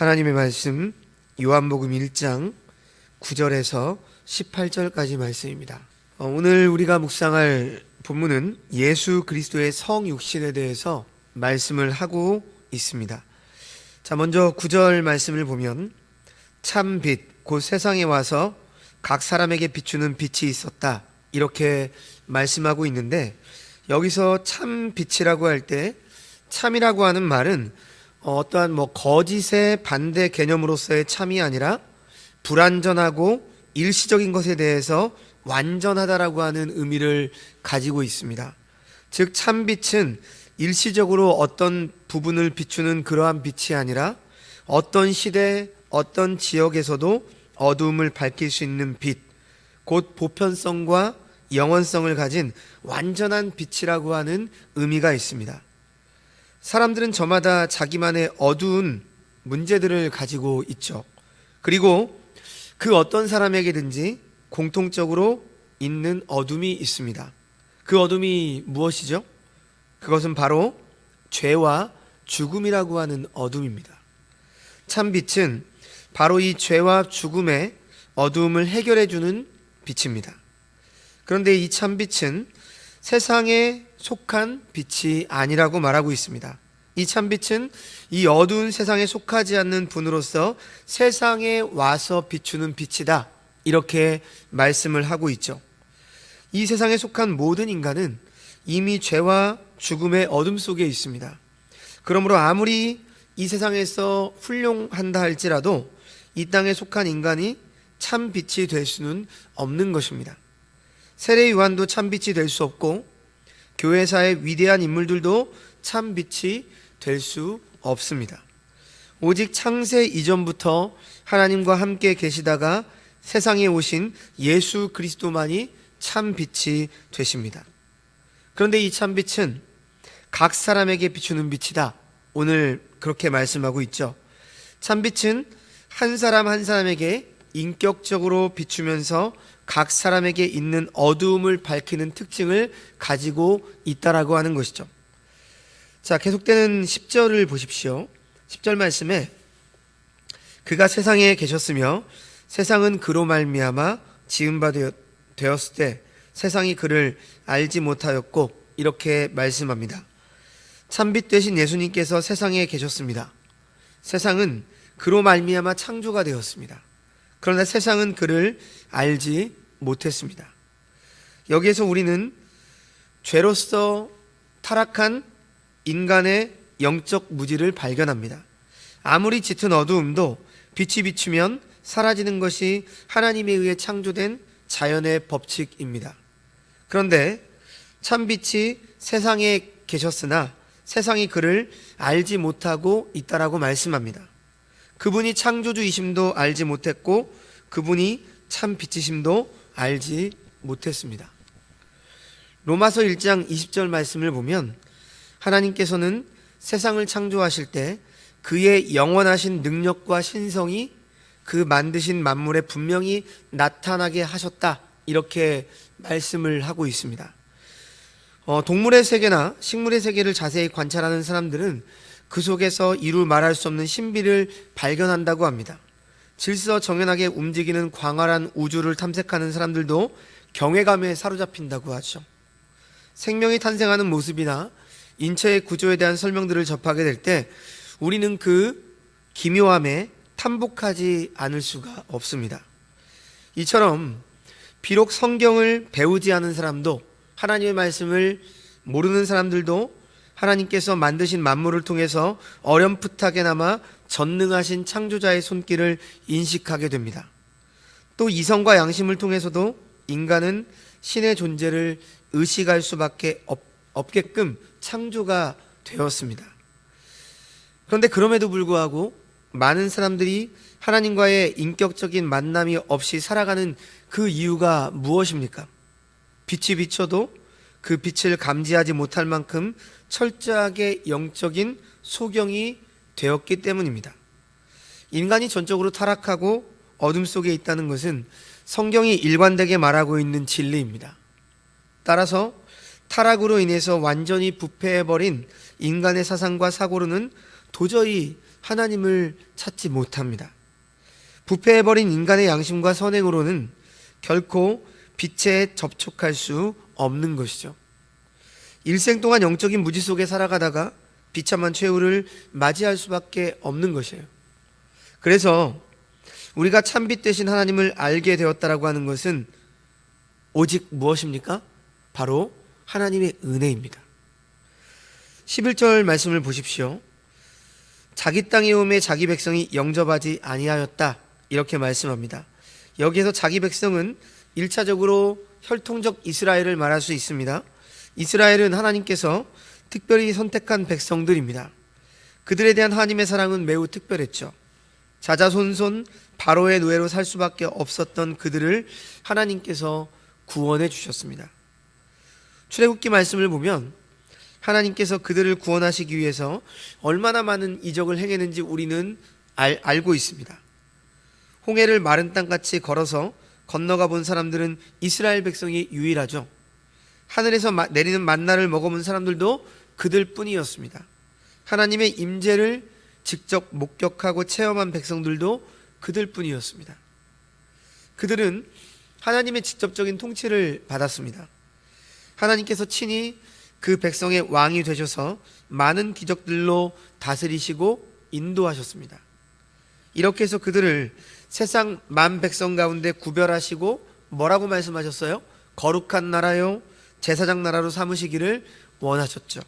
하나님의 말씀 요한복음 1장 9절에서 18절까지 말씀입니다. 오늘 우리가 묵상할 본문은 예수 그리스도의 성육신에 대해서 말씀을 하고 있습니다. 자, 먼저 9절 말씀을 보면 참 빛, 곧 세상에 와서 각 사람에게 비추는 빛이 있었다, 이렇게 말씀하고 있는데, 여기서 참 빛이라고 할 때 참이라고 하는 말은 어떠한 거짓의 반대 개념으로서의 참이 아니라 불완전하고 일시적인 것에 대해서 완전하다라고 하는 의미를 가지고 있습니다. 즉 참빛은 일시적으로 어떤 부분을 비추는 그러한 빛이 아니라 어떤 시대, 어떤 지역에서도 어두움을 밝힐 수 있는 빛, 곧 보편성과 영원성을 가진 완전한 빛이라고 하는 의미가 있습니다. 사람들은 저마다 자기만의 어두운 문제들을 가지고 있죠. 그리고 그 어떤 사람에게든지 공통적으로 있는 어둠이 있습니다. 그 어둠이 무엇이죠? 그것은 바로 죄와 죽음이라고 하는 어둠입니다. 참빛은 바로 이 죄와 죽음의 어두움을 해결해주는 빛입니다. 그런데 이 참빛은 세상에 속한 빛이 아니라고 말하고 있습니다. 이 참빛은 이 어두운 세상에 속하지 않는 분으로서 세상에 와서 비추는 빛이다, 이렇게 말씀을 하고 있죠. 이 세상에 속한 모든 인간은 이미 죄와 죽음의 어둠 속에 있습니다. 그러므로 아무리 이 세상에서 훌륭한다 할지라도 이 땅에 속한 인간이 참빛이 될 수는 없는 것입니다. 세례 요한도 참빛이 될 수 없고 교회사의 위대한 인물들도 참빛이 될 수 없습니다. 오직 창세 이전부터 하나님과 함께 계시다가 세상에 오신 예수 그리스도만이 참빛이 되십니다. 그런데 이 참빛은 각 사람에게 비추는 빛이다, 오늘 그렇게 말씀하고 있죠. 참빛은 한 사람 한 사람에게 인격적으로 비추면서 각 사람에게 있는 어두움을 밝히는 특징을 가지고 있다라고 하는 것이죠. 자, 계속되는 10절을 보십시오. 10절 말씀에 그가 세상에 계셨으며 세상은 그로 말미암아 지은 바 되었을 때 세상이 그를 알지 못하였고, 이렇게 말씀합니다. 참빛 되신 예수님께서 세상에 계셨습니다. 세상은 그로 말미암아 창조가 되었습니다. 그러나 세상은 그를 알지 못했습니다. 여기에서 우리는 죄로서 타락한 인간의 영적 무지를 발견합니다. 아무리 짙은 어두움도 빛이 비추면 사라지는 것이 하나님에 의해 창조된 자연의 법칙입니다. 그런데 참빛이 세상에 계셨으나 세상이 그를 알지 못하고 있다라고 말씀합니다. 그분이 창조주이심도 알지 못했고 그분이 참빛이심도 알지 못했습니다. 로마서 1장 20절 말씀을 보면 하나님께서는 세상을 창조하실 때 그의 영원하신 능력과 신성이 그 만드신 만물에 분명히 나타나게 하셨다, 이렇게 말씀을 하고 있습니다. 동물의 세계나 식물의 세계를 자세히 관찰하는 사람들은 그 속에서 이루 말할 수 없는 신비를 발견한다고 합니다. 질서정연하게 움직이는 광활한 우주를 탐색하는 사람들도 경외감에 사로잡힌다고 하죠. 생명이 탄생하는 모습이나 인체의 구조에 대한 설명들을 접하게 될 때 우리는 그 기묘함에 탐복하지 않을 수가 없습니다. 이처럼 비록 성경을 배우지 않은 사람도, 하나님의 말씀을 모르는 사람들도 하나님께서 만드신 만물을 통해서 어렴풋하게나마 전능하신 창조자의 손길을 인식하게 됩니다. 또 이성과 양심을 통해서도 인간은 신의 존재를 의식할 수밖에 없게끔 창조가 되었습니다. 그런데 그럼에도 불구하고 많은 사람들이 하나님과의 인격적인 만남이 없이 살아가는 그 이유가 무엇입니까? 빛이 비춰도 그 빛을 감지하지 못할 만큼 철저하게 영적인 소경이 되었기 때문입니다. 인간이 전적으로 타락하고 어둠 속에 있다는 것은 성경이 일관되게 말하고 있는 진리입니다. 따라서 타락으로 인해서 완전히 부패해버린 인간의 사상과 사고로는 도저히 하나님을 찾지 못합니다. 부패해버린 인간의 양심과 선행으로는 결코 빛에 접촉할 수 없는 것이죠. 일생 동안 영적인 무지 속에 살아가다가 비참한 최후를 맞이할 수밖에 없는 것이에요. 그래서 우리가 참빛 되신 하나님을 알게 되었다라고 하는 것은 오직 무엇입니까? 바로 하나님의 은혜입니다. 11절 말씀을 보십시오. 자기 땅에 오매 자기 백성이 영접하지 아니하였다, 이렇게 말씀합니다. 여기에서 자기 백성은 1차적으로 혈통적 이스라엘을 말할 수 있습니다. 이스라엘은 하나님께서 특별히 선택한 백성들입니다. 그들에 대한 하나님의 사랑은 매우 특별했죠. 자자손손 바로의 노예로 살 수밖에 없었던 그들을 하나님께서 구원해 주셨습니다. 출애굽기 말씀을 보면 하나님께서 그들을 구원하시기 위해서 얼마나 많은 이적을 행했는지 우리는 알고 있습니다. 홍해를 마른 땅같이 걸어서 건너가 본 사람들은 이스라엘 백성이 유일하죠. 하늘에서 내리는 만나를 먹어본 사람들도 그들 뿐이었습니다. 하나님의 임재를 직접 목격하고 체험한 백성들도 그들 뿐이었습니다. 그들은 하나님의 직접적인 통치를 받았습니다. 하나님께서 친히 그 백성의 왕이 되셔서 많은 기적들로 다스리시고 인도하셨습니다. 이렇게 해서 그들을 세상 만 백성 가운데 구별하시고 뭐라고 말씀하셨어요? 거룩한 나라요 제사장 나라로 삼으시기를 원하셨죠.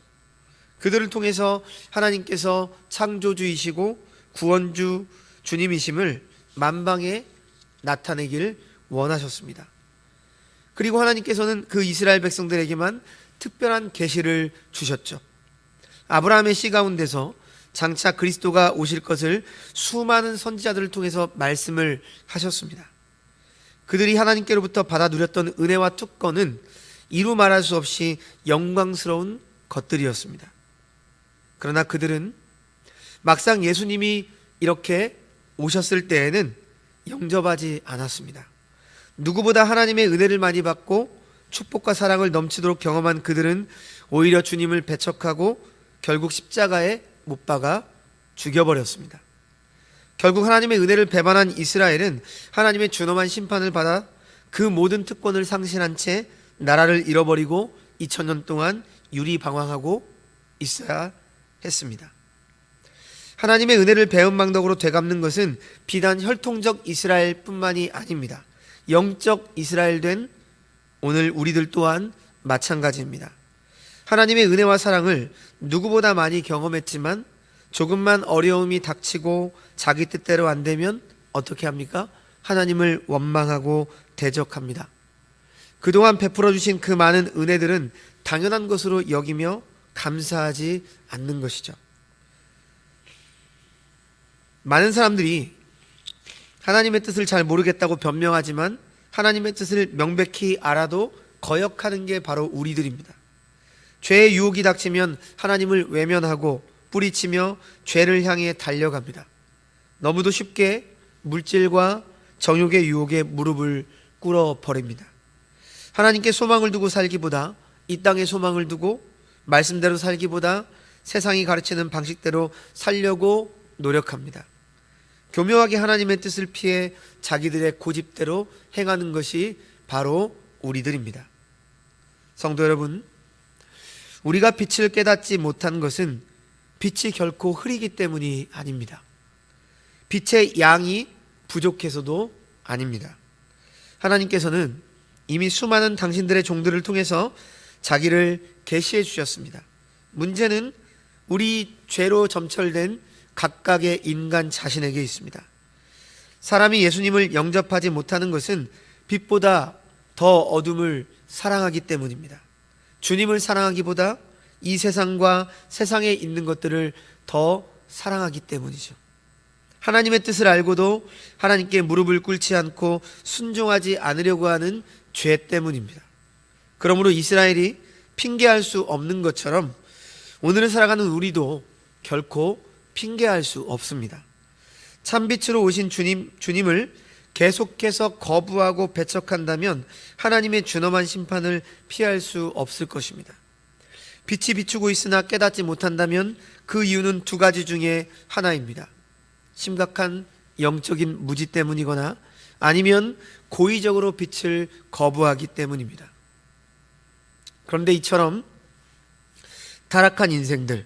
그들을 통해서 하나님께서 창조주이시고 구원주 주님이심을 만방에 나타내길 원하셨습니다. 그리고 하나님께서는 그 이스라엘 백성들에게만 특별한 계시를 주셨죠. 아브라함의 씨 가운데서 장차 그리스도가 오실 것을 수많은 선지자들을 통해서 말씀을 하셨습니다. 그들이 하나님께로부터 받아 누렸던 은혜와 특권은 이루 말할 수 없이 영광스러운 것들이었습니다. 그러나 그들은 막상 예수님이 이렇게 오셨을 때에는 영접하지 않았습니다. 누구보다 하나님의 은혜를 많이 받고 축복과 사랑을 넘치도록 경험한 그들은 오히려 주님을 배척하고 결국 십자가에 못 박아 죽여버렸습니다. 결국 하나님의 은혜를 배반한 이스라엘은 하나님의 준엄한 심판을 받아 그 모든 특권을 상실한 채 나라를 잃어버리고 2000년 동안 유리방황하고 있어야 했습니다. 하나님의 은혜를 배은망덕으로 되갚는 것은 비단 혈통적 이스라엘뿐만이 아닙니다. 영적 이스라엘 된 오늘 우리들 또한 마찬가지입니다. 하나님의 은혜와 사랑을 누구보다 많이 경험했지만 조금만 어려움이 닥치고 자기 뜻대로 안 되면 어떻게 합니까? 하나님을 원망하고 대적합니다. 그동안 베풀어 주신 그 많은 은혜들은 당연한 것으로 여기며 감사하지 않는 것이죠. 많은 사람들이 하나님의 뜻을 잘 모르겠다고 변명하지만 하나님의 뜻을 명백히 알아도 거역하는 게 바로 우리들입니다. 죄의 유혹이 닥치면 하나님을 외면하고 뿌리치며 죄를 향해 달려갑니다. 너무도 쉽게 물질과 정욕의 유혹에 무릎을 꿇어버립니다. 하나님께 소망을 두고 살기보다 이 땅에 소망을 두고 말씀대로 살기보다 세상이 가르치는 방식대로 살려고 노력합니다. 교묘하게 하나님의 뜻을 피해 자기들의 고집대로 행하는 것이 바로 우리들입니다. 성도 여러분, 우리가 빛을 깨닫지 못한 것은 빛이 결코 흐리기 때문이 아닙니다. 빛의 양이 부족해서도 아닙니다. 하나님께서는 이미 수많은 당신들의 종들을 통해서 자기를 계시해 주셨습니다. 문제는 우리 죄로 점철된 각각의 인간 자신에게 있습니다. 사람이 예수님을 영접하지 못하는 것은 빛보다 더 어둠을 사랑하기 때문입니다. 주님을 사랑하기보다 이 세상과 세상에 있는 것들을 더 사랑하기 때문이죠. 하나님의 뜻을 알고도 하나님께 무릎을 꿇지 않고 순종하지 않으려고 하는 죄 때문입니다. 그러므로 이스라엘이 핑계할 수 없는 것처럼 오늘을 살아가는 우리도 결코 핑계할 수 없습니다. 참빛으로 오신 주님을 계속해서 거부하고 배척한다면 하나님의 준엄한 심판을 피할 수 없을 것입니다. 빛이 비추고 있으나 깨닫지 못한다면 그 이유는 두 가지 중에 하나입니다. 심각한 영적인 무지 때문이거나 아니면 고의적으로 빛을 거부하기 때문입니다. 그런데 이처럼 타락한 인생들,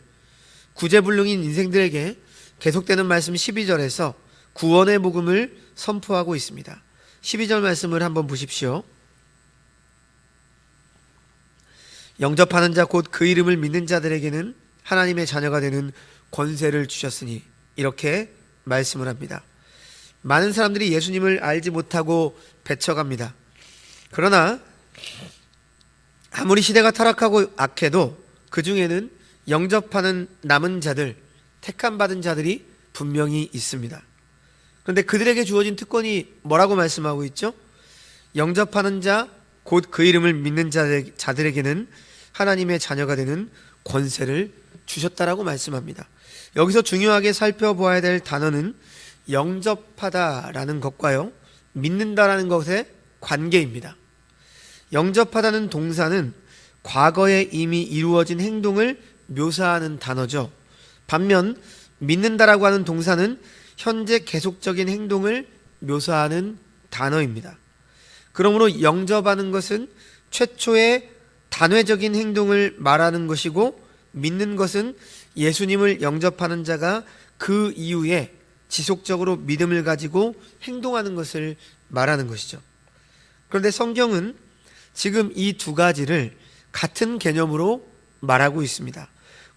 구제불능인 인생들에게 계속되는 말씀 12절에서 구원의 복음을 선포하고 있습니다. 12절 말씀을 한번 보십시오. 영접하는 자 곧 그 이름을 믿는 자들에게는 하나님의 자녀가 되는 권세를 주셨으니, 이렇게 말씀을 합니다. 많은 사람들이 예수님을 알지 못하고 배쳐갑니다. 그러나 아무리 시대가 타락하고 악해도 그 중에는 영접하는 남은 자들, 택함받은 자들이 분명히 있습니다. 그런데 그들에게 주어진 특권이 뭐라고 말씀하고 있죠? 영접하는 자, 곧 그 이름을 믿는 자들에게는 하나님의 자녀가 되는 권세를 주셨다라고 말씀합니다. 여기서 중요하게 살펴보아야 될 단어는 영접하다라는 것과요, 믿는다라는 것의 관계입니다. 영접하다는 동사는 과거에 이미 이루어진 행동을 묘사하는 단어죠. 반면 믿는다라고 하는 동사는 현재 계속적인 행동을 묘사하는 단어입니다. 그러므로 영접하는 것은 최초의 단회적인 행동을 말하는 것이고, 믿는 것은 예수님을 영접하는 자가 그 이후에 지속적으로 믿음을 가지고 행동하는 것을 말하는 것이죠. 그런데 성경은 지금 이 두 가지를 같은 개념으로 말하고 있습니다.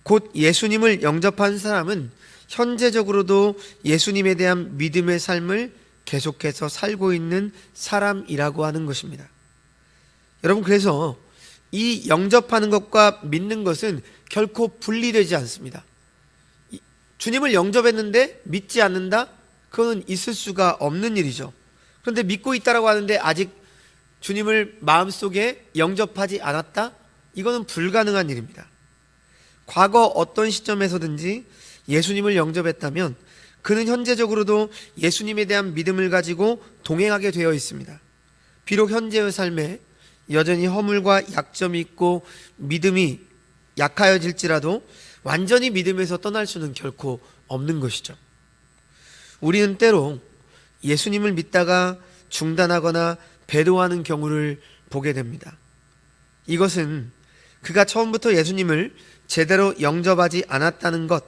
곧 예수님을 영접한 사람은 현재적으로도 예수님에 대한 믿음의 삶을 계속해서 살고 있는 사람이라고 하는 것입니다. 여러분, 그래서 이 영접하는 것과 믿는 것은 결코 분리되지 않습니다. 주님을 영접했는데 믿지 않는다? 그건 있을 수가 없는 일이죠. 그런데 믿고 있다라고 하는데 아직 주님을 마음속에 영접하지 않았다? 이거는 불가능한 일입니다. 과거 어떤 시점에서든지 예수님을 영접했다면 그는 현재적으로도 예수님에 대한 믿음을 가지고 동행하게 되어 있습니다. 비록 현재의 삶에 여전히 허물과 약점이 있고 믿음이 약하여질지라도 완전히 믿음에서 떠날 수는 결코 없는 것이죠. 우리는 때로 예수님을 믿다가 중단하거나 배도하는 경우를 보게 됩니다. 이것은 그가 처음부터 예수님을 제대로 영접하지 않았다는 것,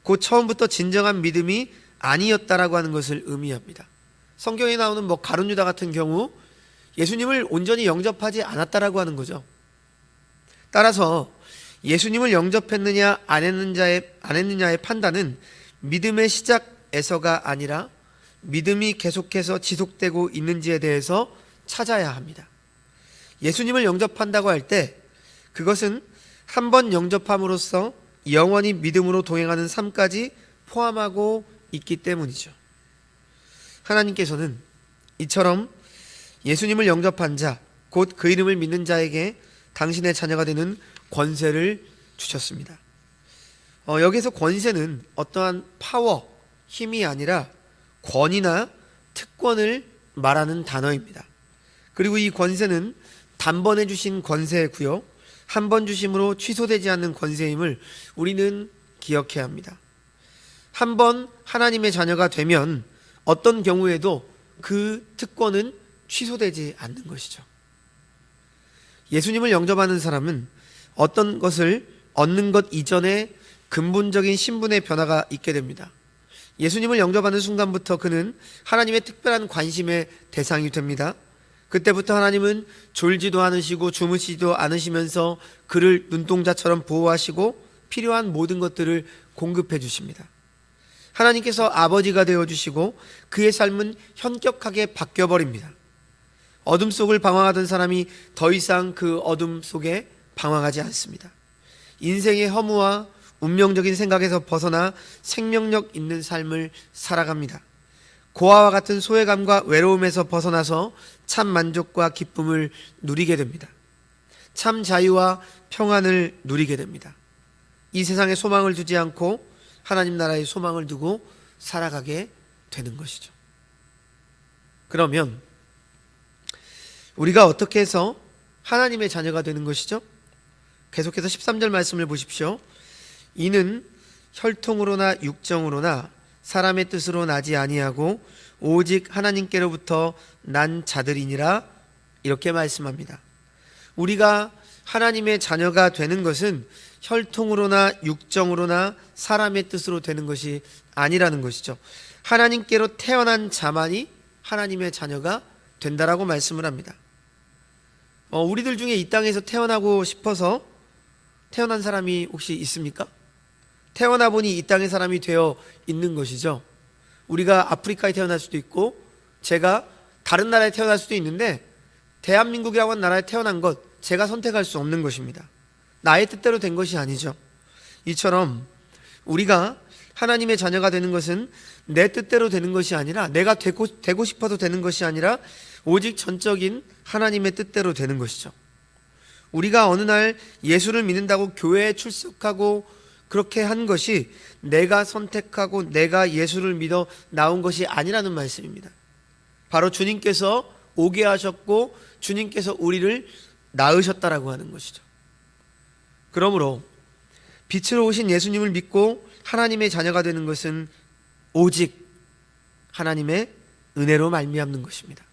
곧 처음부터 진정한 믿음이 아니었다라고 하는 것을 의미합니다. 성경에 나오는 가룟 유다 같은 경우 예수님을 온전히 영접하지 않았다라고 하는 거죠. 따라서 예수님을 영접했느냐 안 했느냐의 판단은 믿음의 시작에서가 아니라 믿음이 계속해서 지속되고 있는지에 대해서 찾아야 합니다. 예수님을 영접한다고 할 때 그것은 한 번 영접함으로써 영원히 믿음으로 동행하는 삶까지 포함하고 있기 때문이죠. 하나님께서는 이처럼 예수님을 영접한 자, 곧 그 이름을 믿는 자에게 당신의 자녀가 되는 권세를 주셨습니다. 여기서 권세는 어떠한 파워, 힘이 아니라 권위나 특권을 말하는 단어입니다. 그리고 이 권세는 단번에 주신 권세고요, 한 번 주심으로 취소되지 않는 권세임을 우리는 기억해야 합니다. 한 번 하나님의 자녀가 되면 어떤 경우에도 그 특권은 취소되지 않는 것이죠. 예수님을 영접하는 사람은 어떤 것을 얻는 것 이전에 근본적인 신분의 변화가 있게 됩니다. 예수님을 영접하는 순간부터 그는 하나님의 특별한 관심의 대상이 됩니다. 그때부터 하나님은 졸지도 않으시고 주무시지도 않으시면서 그를 눈동자처럼 보호하시고 필요한 모든 것들을 공급해 주십니다. 하나님께서 아버지가 되어주시고 그의 삶은 현격하게 바뀌어버립니다. 어둠 속을 방황하던 사람이 더 이상 그 어둠 속에 방황하지 않습니다. 인생의 허무와 운명적인 생각에서 벗어나 생명력 있는 삶을 살아갑니다. 고아와 같은 소외감과 외로움에서 벗어나서 참 만족과 기쁨을 누리게 됩니다. 참 자유와 평안을 누리게 됩니다. 이 세상에 소망을 두지 않고 하나님 나라의 소망을 두고 살아가게 되는 것이죠. 그러면 우리가 어떻게 해서 하나님의 자녀가 되는 것이죠? 계속해서 13절 말씀을 보십시오. 이는 혈통으로나 육정으로나 사람의 뜻으로 나지 아니하고 오직 하나님께로부터 난 자들이니라 이렇게 말씀합니다. 우리가 하나님의 자녀가 되는 것은 혈통으로나 육정으로나 사람의 뜻으로 되는 것이 아니라는 것이죠. 하나님께로 태어난 자만이 하나님의 자녀가 된다라고 말씀을 합니다. 우리들 중에 이 땅에서 태어나고 싶어서 태어난 사람이 혹시 있습니까? 태어나 보니 이 땅의 사람이 되어 있는 것이죠. 우리가 아프리카에 태어날 수도 있고 제가 다른 나라에 태어날 수도 있는데 대한민국이라고 하는 나라에 태어난 것 제가 선택할 수 없는 것입니다. 나의 뜻대로 된 것이 아니죠. 이처럼 우리가 하나님의 자녀가 되는 것은 내 뜻대로 되는 것이 아니라 내가 되고 싶어도 되는 것이 아니라 오직 전적인 하나님의 뜻대로 되는 것이죠. 우리가 어느 날 예수를 믿는다고 교회에 출석하고 그렇게 한 것이 내가 선택하고 내가 예수를 믿어 나온 것이 아니라는 말씀입니다. 바로 주님께서 오게 하셨고 주님께서 우리를 낳으셨다라고 하는 것이죠. 그러므로 빛으로 오신 예수님을 믿고 하나님의 자녀가 되는 것은 오직 하나님의 은혜로 말미암는 것입니다.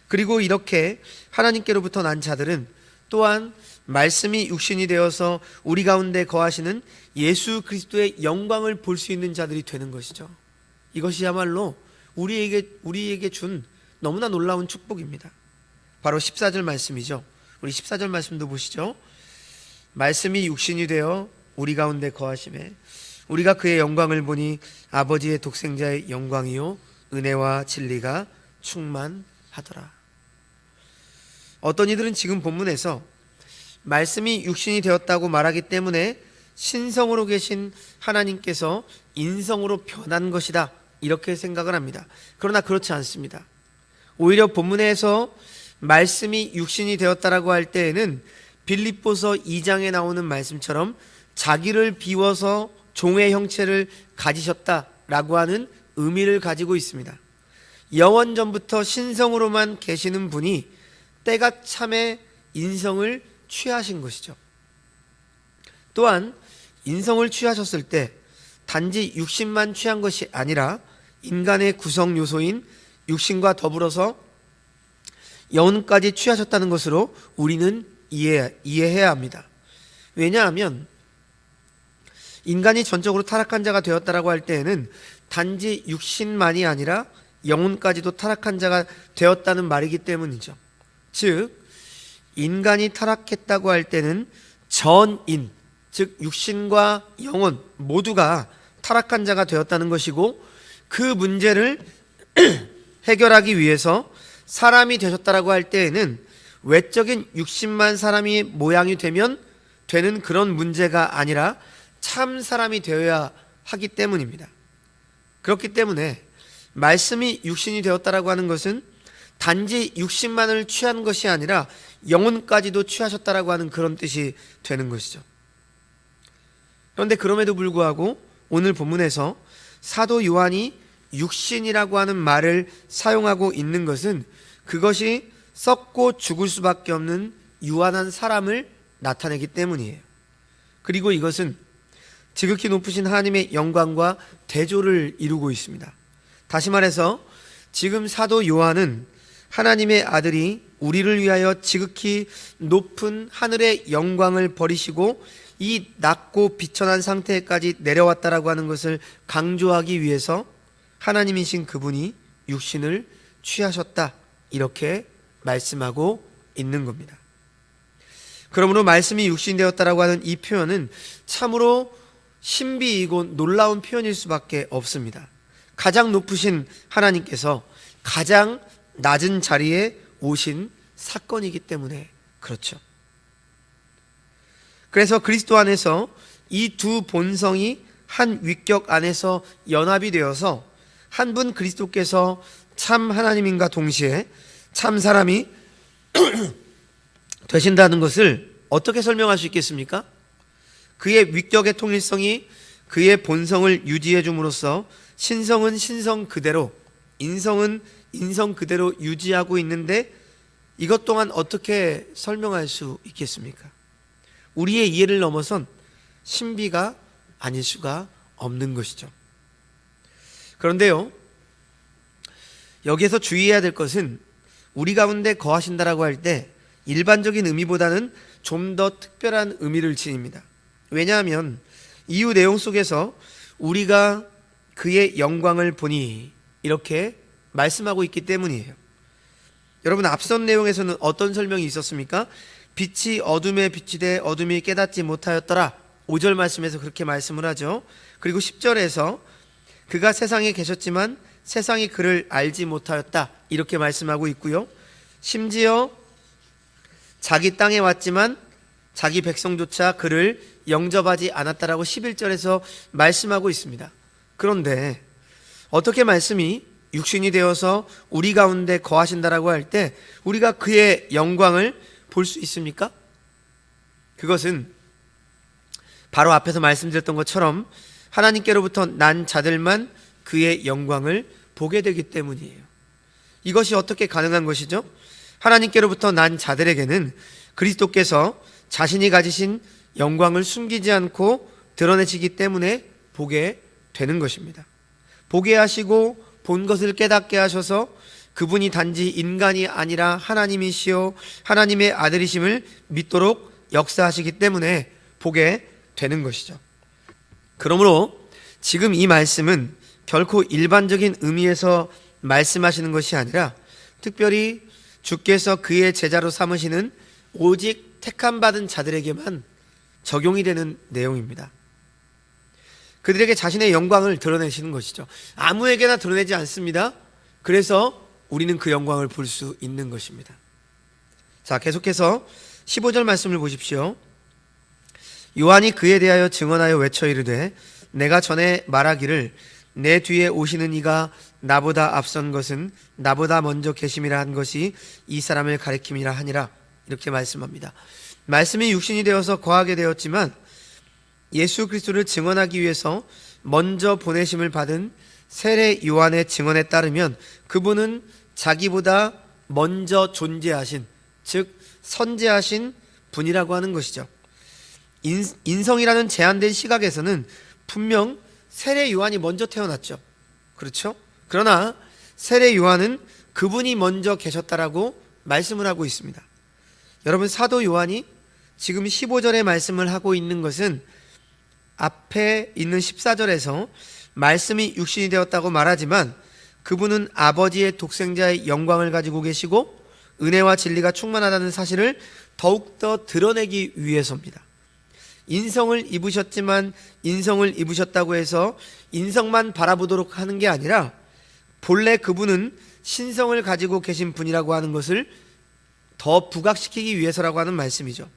그리고 이렇게 하나님께로부터 난 자들은 또한 말씀이 육신이 되어서 우리 가운데 거하시는 예수 그리스도의 영광을 볼 수 있는 자들이 되는 것이죠. 이것이야말로 우리에게 준 너무나 놀라운 축복입니다. 바로 14절 말씀이죠. 우리 14절 말씀도 보시죠. 말씀이 육신이 되어 우리 가운데 거하심에 우리가 그의 영광을 보니 아버지의 독생자의 영광이요 은혜와 진리가 충만하더라. 어떤 이들은 지금 본문에서 말씀이 육신이 되었다고 말하기 때문에 신성으로 계신 하나님께서 인성으로 변한 것이다 이렇게 생각을 합니다. 그러나 그렇지 않습니다. 오히려 본문에서 말씀이 육신이 되었다라고 할 때에는 빌립보서 2장에 나오는 말씀처럼 자기를 비워서 종의 형체를 가지셨다라고 하는 의미를 가지고 있습니다. 영원전부터 신성으로만 계시는 분이 때가 참에 인성을 취하신 것이죠. 또한 인성을 취하셨을 때 단지 육신만 취한 것이 아니라 인간의 구성 요소인 육신과 더불어서 영혼까지 취하셨다는 것으로 우리는 이해해야 합니다. 왜냐하면 인간이 전적으로 타락한 자가 되었다라고 할 때에는 단지 육신만이 아니라 영혼까지도 타락한 자가 되었다는 말이기 때문이죠. 즉 인간이 타락했다고 할 때는 전인, 즉 육신과 영혼 모두가 타락한 자가 되었다는 것이고 그 문제를 해결하기 위해서 사람이 되셨다라고 할 때에는 외적인 육신만 사람이 모양이 되면 되는 그런 문제가 아니라 참 사람이 되어야 하기 때문입니다. 그렇기 때문에 말씀이 육신이 되었다라고 하는 것은 단지 육신만을 취한 것이 아니라 영혼까지도 취하셨다라고 하는 그런 뜻이 되는 것이죠. 그런데 그럼에도 불구하고 오늘 본문에서 사도 요한이 육신이라고 하는 말을 사용하고 있는 것은 그것이 썩고 죽을 수밖에 없는 유한한 사람을 나타내기 때문이에요. 그리고 이것은 지극히 높으신 하나님의 영광과 대조를 이루고 있습니다. 다시 말해서 지금 사도 요한은 하나님의 아들이 우리를 위하여 지극히 높은 하늘의 영광을 버리시고 이 낮고 비천한 상태까지 내려왔다라고 하는 것을 강조하기 위해서 하나님이신 그분이 육신을 취하셨다 이렇게 말씀하고 있는 겁니다. 그러므로 말씀이 육신되었다라고 하는 이 표현은 참으로 신비이고 놀라운 표현일 수밖에 없습니다. 가장 높으신 하나님께서 가장 낮은 자리에 오신 사건이기 때문에 그렇죠. 그래서 그리스도 안에서 이 두 본성이 한 위격 안에서 연합이 되어서 한 분 그리스도께서 참 하나님인가 동시에 참 사람이 되신다는 것을 어떻게 설명할 수 있겠습니까? 그의 위격의 통일성이 그의 본성을 유지해 줌으로써 신성은 신성 그대로, 인성은 인성 그대로 유지하고 있는데 이것 또한 어떻게 설명할 수 있겠습니까? 우리의 이해를 넘어선 신비가 아닐 수가 없는 것이죠. 그런데요, 여기에서 주의해야 될 것은 우리 가운데 거하신다라고 할 때 일반적인 의미보다는 좀 더 특별한 의미를 지닙니다. 왜냐하면 이후 내용 속에서 우리가 그의 영광을 보니 이렇게 말씀하고 있기 때문이에요. 여러분, 앞선 내용에서는 어떤 설명이 있었습니까? 빛이 어둠에 비치되 어둠이 깨닫지 못하였더라. 5절 말씀에서 그렇게 말씀을 하죠. 그리고 10절에서 그가 세상에 계셨지만 세상이 그를 알지 못하였다, 이렇게 말씀하고 있고요. 심지어 자기 땅에 왔지만 자기 백성조차 그를 영접하지 않았다라고 11절에서 말씀하고 있습니다. 그런데 어떻게 말씀이 육신이 되어서 우리 가운데 거하신다라고 할 때 우리가 그의 영광을 볼 수 있습니까? 그것은 바로 앞에서 말씀드렸던 것처럼 하나님께로부터 난 자들만 그의 영광을 보게 되기 때문이에요. 이것이 어떻게 가능한 것이죠? 하나님께로부터 난 자들에게는 그리스도께서 자신이 가지신 영광을 숨기지 않고 드러내시기 때문에 보게 되는 것입니다. 보게 하시고 본 것을 깨닫게 하셔서 그분이 단지 인간이 아니라 하나님이시요 하나님의 아들이심을 믿도록 역사하시기 때문에 보게 되는 것이죠. 그러므로 지금 이 말씀은 결코 일반적인 의미에서 말씀하시는 것이 아니라 특별히 주께서 그의 제자로 삼으시는 오직 택함받은 자들에게만 적용이 되는 내용입니다. 그들에게 자신의 영광을 드러내시는 것이죠. 아무에게나 드러내지 않습니다. 그래서 우리는 그 영광을 볼 수 있는 것입니다. 자, 계속해서 15절 말씀을 보십시오. 요한이 그에 대하여 증언하여 외쳐 이르되 내가 전에 말하기를 내 뒤에 오시는 이가 나보다 앞선 것은 나보다 먼저 계심이라 한 것이 이 사람을 가리킴이라 하니라, 이렇게 말씀합니다. 말씀이 육신이 되어서 거하게 되었지만 예수 그리스도를 증언하기 위해서 먼저 보내심을 받은 세례 요한의 증언에 따르면 그분은 자기보다 먼저 존재하신, 즉 선재하신 분이라고 하는 것이죠. 인성이라는 제한된 시각에서는 분명 세례 요한이 먼저 태어났죠. 그렇죠? 그러나 세례 요한은 그분이 먼저 계셨다라고 말씀을 하고 있습니다. 여러분, 사도 요한이 지금 15절의 말씀을 하고 있는 것은 앞에 있는 14절에서 말씀이 육신이 되었다고 말하지만 그분은 아버지의 독생자의 영광을 가지고 계시고 은혜와 진리가 충만하다는 사실을 더욱더 드러내기 위해서입니다. 인성을 입으셨지만 인성을 입으셨다고 해서 인성만 바라보도록 하는 게 아니라 본래 그분은 신성을 가지고 계신 분이라고 하는 것을 더 부각시키기 위해서라고 하는 말씀이죠.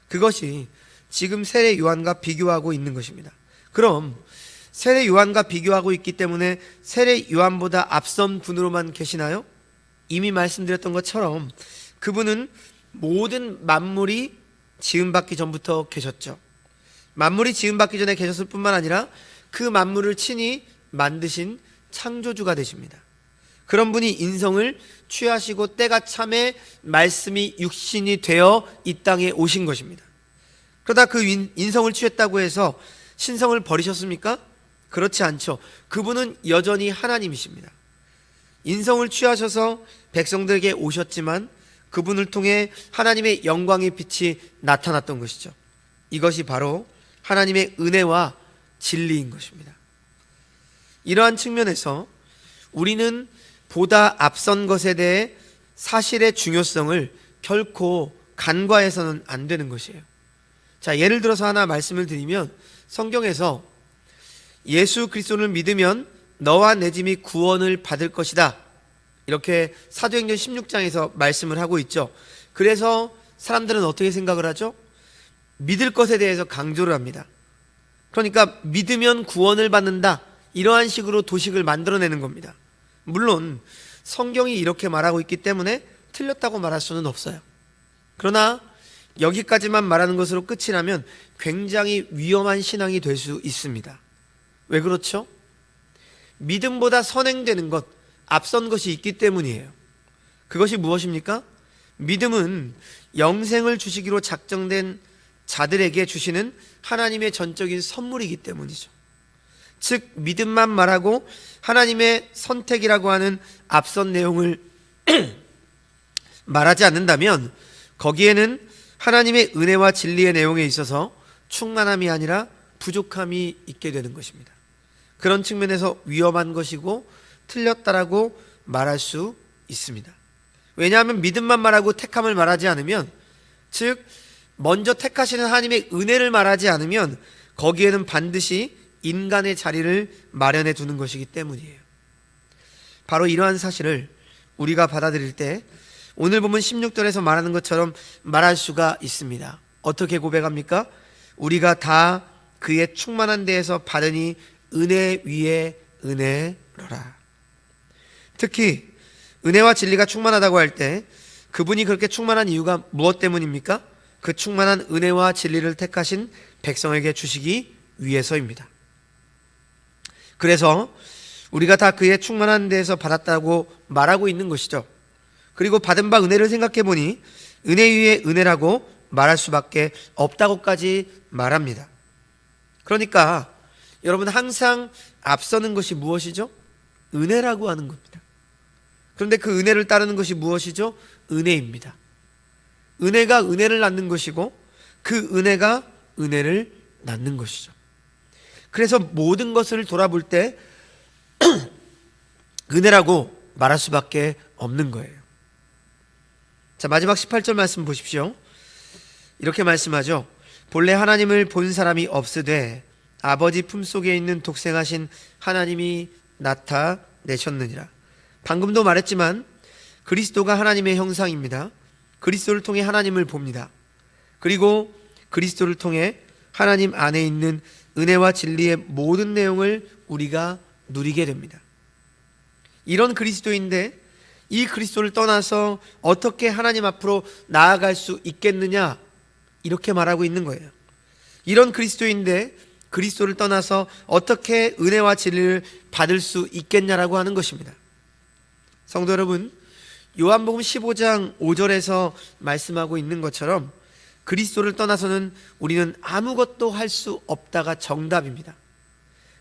그것이 지금 세례 요한과 비교하고 있는 것입니다. 그럼 세례 요한과 비교하고 있기 때문에 세례 요한보다 앞선 분으로만 계시나요? 이미 말씀드렸던 것처럼 그분은 모든 만물이 지음받기 전부터 계셨죠. 만물이 지음받기 전에 계셨을 뿐만 아니라 그 만물을 친히 만드신 창조주가 되십니다. 그런 분이 인성을 취하시고 때가 참에 말씀이 육신이 되어 이 땅에 오신 것입니다. 그러다 그 인성을 취했다고 해서 신성을 버리셨습니까? 그렇지 않죠. 그분은 여전히 하나님이십니다. 인성을 취하셔서 백성들에게 오셨지만 그분을 통해 하나님의 영광의 빛이 나타났던 것이죠. 이것이 바로 하나님의 은혜와 진리인 것입니다. 이러한 측면에서 우리는 보다 앞선 것에 대해 사실의 중요성을 결코 간과해서는 안 되는 것이에요. 자, 예를 들어서 하나 말씀을 드리면 성경에서 예수 그리스도를 믿으면 너와 내 집이 구원을 받을 것이다, 이렇게 사도행전 16장에서 말씀을 하고 있죠. 그래서 사람들은 어떻게 생각을 하죠? 믿을 것에 대해서 강조를 합니다. 그러니까 믿으면 구원을 받는다, 이러한 식으로 도식을 만들어내는 겁니다. 물론 성경이 이렇게 말하고 있기 때문에 틀렸다고 말할 수는 없어요. 그러나 여기까지만 말하는 것으로 끝이라면 굉장히 위험한 신앙이 될 수 있습니다. 왜 그렇죠? 믿음보다 선행되는 것, 앞선 것이 있기 때문이에요. 그것이 무엇입니까? 믿음은 영생을 주시기로 작정된 자들에게 주시는 하나님의 전적인 선물이기 때문이죠. 즉 믿음만 말하고 하나님의 선택이라고 하는 앞선 내용을 말하지 않는다면 거기에는 하나님의 은혜와 진리의 내용에 있어서 충만함이 아니라 부족함이 있게 되는 것입니다. 그런 측면에서 위험한 것이고 틀렸다라고 말할 수 있습니다. 왜냐하면 믿음만 말하고 택함을 말하지 않으면, 즉 먼저 택하시는 하나님의 은혜를 말하지 않으면 거기에는 반드시 인간의 자리를 마련해 두는 것이기 때문이에요. 바로 이러한 사실을 우리가 받아들일 때 오늘 보면 16절에서 말하는 것처럼 말할 수가 있습니다. 어떻게 고백합니까? 우리가 다 그의 충만한 데에서 받으니 은혜 위에 은혜로라. 특히 은혜와 진리가 충만하다고 할 때 그분이 그렇게 충만한 이유가 무엇 때문입니까? 그 충만한 은혜와 진리를 택하신 백성에게 주시기 위해서입니다. 그래서 우리가 다 그의 충만한 데에서 받았다고 말하고 있는 것이죠. 그리고 받은 바 은혜를 생각해 보니 은혜 위에 은혜라고 말할 수밖에 없다고까지 말합니다. 그러니까 여러분, 항상 앞서는 것이 무엇이죠? 은혜라고 하는 겁니다. 그런데 그 은혜를 따르는 것이 무엇이죠? 은혜입니다. 은혜가 은혜를 낳는 것이고 그 은혜가 은혜를 낳는 것이죠. 그래서 모든 것을 돌아볼 때 은혜라고 말할 수밖에 없는 거예요. 자, 마지막 18절 말씀 보십시오. 이렇게 말씀하죠. 본래 하나님을 본 사람이 없으되 아버지 품속에 있는 독생하신 하나님이 나타내셨느니라. 방금도 말했지만 그리스도가 하나님의 형상입니다. 그리스도를 통해 하나님을 봅니다. 그리고 그리스도를 통해 하나님 안에 있는 은혜와 진리의 모든 내용을 우리가 누리게 됩니다. 이런 그리스도인데 이 그리스도를 떠나서 어떻게 하나님 앞으로 나아갈 수 있겠느냐, 이렇게 말하고 있는 거예요. 이런 그리스도인데 그리스도를 떠나서 어떻게 은혜와 진리를 받을 수 있겠냐라고 하는 것입니다. 성도 여러분, 요한복음 15장 5절에서 말씀하고 있는 것처럼 그리스도를 떠나서는 우리는 아무것도 할 수 없다가 정답입니다.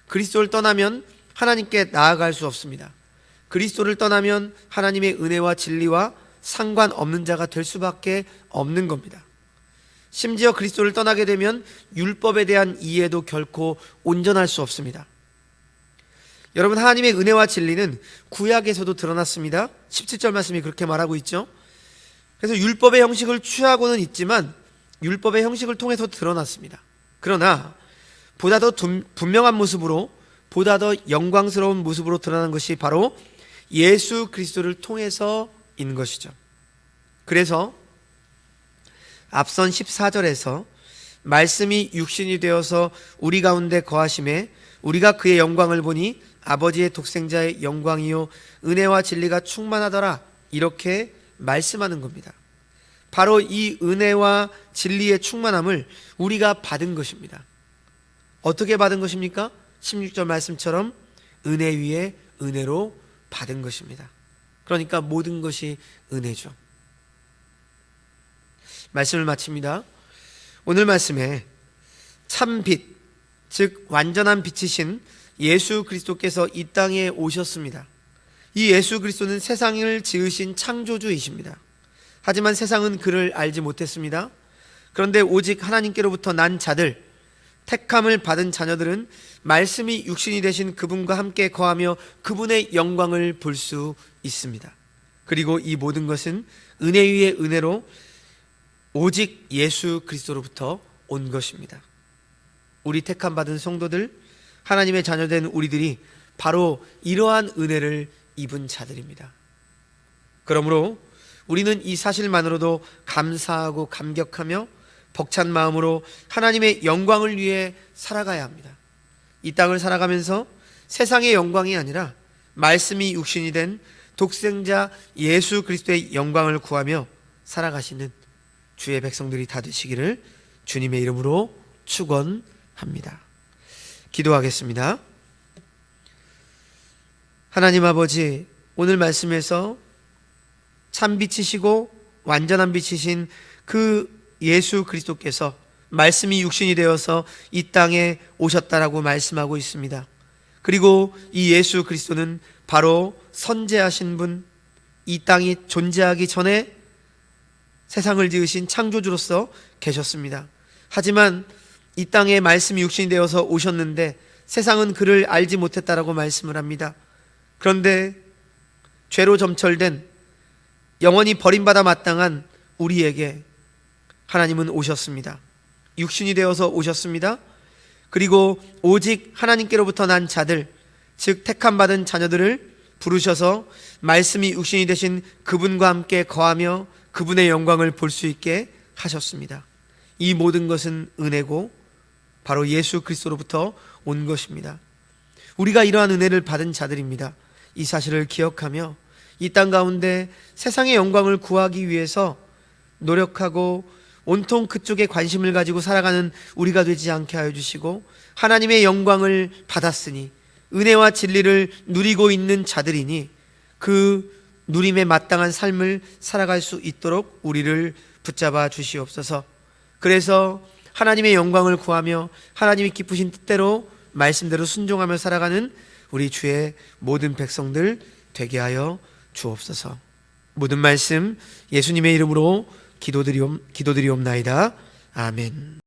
그리스도를 떠나면 하나님께 나아갈 수 없습니다. 그리스도를 떠나면 하나님의 은혜와 진리와 상관없는 자가 될 수밖에 없는 겁니다. 심지어 그리스도를 떠나게 되면 율법에 대한 이해도 결코 온전할 수 없습니다. 여러분, 하나님의 은혜와 진리는 구약에서도 드러났습니다. 17절 말씀이 그렇게 말하고 있죠. 그래서 율법의 형식을 취하고는 있지만 율법의 형식을 통해서 드러났습니다. 그러나 보다 더 분명한 모습으로, 보다 더 영광스러운 모습으로 드러난 것이 바로 예수 그리스도를 통해서인 것이죠. 그래서 앞선 14절에서 말씀이 육신이 되어서 우리 가운데 거하심에 우리가 그의 영광을 보니 아버지의 독생자의 영광이요 은혜와 진리가 충만하더라, 이렇게 말씀하는 겁니다. 바로 이 은혜와 진리의 충만함을 우리가 받은 것입니다. 어떻게 받은 것입니까? 16절 말씀처럼 은혜 위에 은혜로 받은 것입니다. 그러니까 모든 것이 은혜죠. 말씀을 마칩니다. 오늘 말씀에 참 빛, 즉 완전한 빛이신 예수 그리스도께서 이 땅에 오셨습니다. 이 예수 그리스도는 세상을 지으신 창조주이십니다. 하지만 세상은 그를 알지 못했습니다. 그런데 오직 하나님께로부터 난 자들, 택함을 받은 자녀들은 말씀이 육신이 되신 그분과 함께 거하며 그분의 영광을 볼 수 있습니다. 그리고 이 모든 것은 은혜 위에 은혜로 오직 예수 그리스도로부터 온 것입니다. 우리 택함 받은 성도들, 하나님의 자녀된 우리들이 바로 이러한 은혜를 입은 자들입니다. 그러므로 우리는 이 사실만으로도 감사하고 감격하며 벅찬 마음으로 하나님의 영광을 위해 살아가야 합니다. 이 땅을 살아가면서 세상의 영광이 아니라 말씀이 육신이 된 독생자 예수 그리스도의 영광을 구하며 살아가시는 주의 백성들이 다 되시기를 주님의 이름으로 축원합니다. 기도하겠습니다. 하나님 아버지, 오늘 말씀에서 참 빛이시고 완전한 빛이신 그 예수 그리스도께서 말씀이 육신이 되어서 이 땅에 오셨다라고 말씀하고 있습니다. 그리고 이 예수 그리스도는 바로 선재하신 분, 이 땅이 존재하기 전에 세상을 지으신 창조주로서 계셨습니다. 하지만 이 땅에 말씀이 육신이 되어서 오셨는데 세상은 그를 알지 못했다라고 말씀을 합니다. 그런데 죄로 점철된 영원히 버림받아 마땅한 우리에게 하나님은 오셨습니다. 육신이 되어서 오셨습니다. 그리고 오직 하나님께로부터 난 자들, 즉 택함받은 자녀들을 부르셔서 말씀이 육신이 되신 그분과 함께 거하며 그분의 영광을 볼 수 있게 하셨습니다. 이 모든 것은 은혜고 바로 예수 그리스도로부터 온 것입니다. 우리가 이러한 은혜를 받은 자들입니다. 이 사실을 기억하며 이 땅 가운데 세상의 영광을 구하기 위해서 노력하고 온통 그쪽에 관심을 가지고 살아가는 우리가 되지 않게 하여 주시고, 하나님의 영광을 받았으니 은혜와 진리를 누리고 있는 자들이니 그 누림에 마땅한 삶을 살아갈 수 있도록 우리를 붙잡아 주시옵소서. 그래서 하나님의 영광을 구하며 하나님이 기쁘신 뜻대로 말씀대로 순종하며 살아가는 우리 주의 모든 백성들 되게 하여 주옵소서. 모든 말씀 예수님의 이름으로 기도드리옵나이다. 아멘.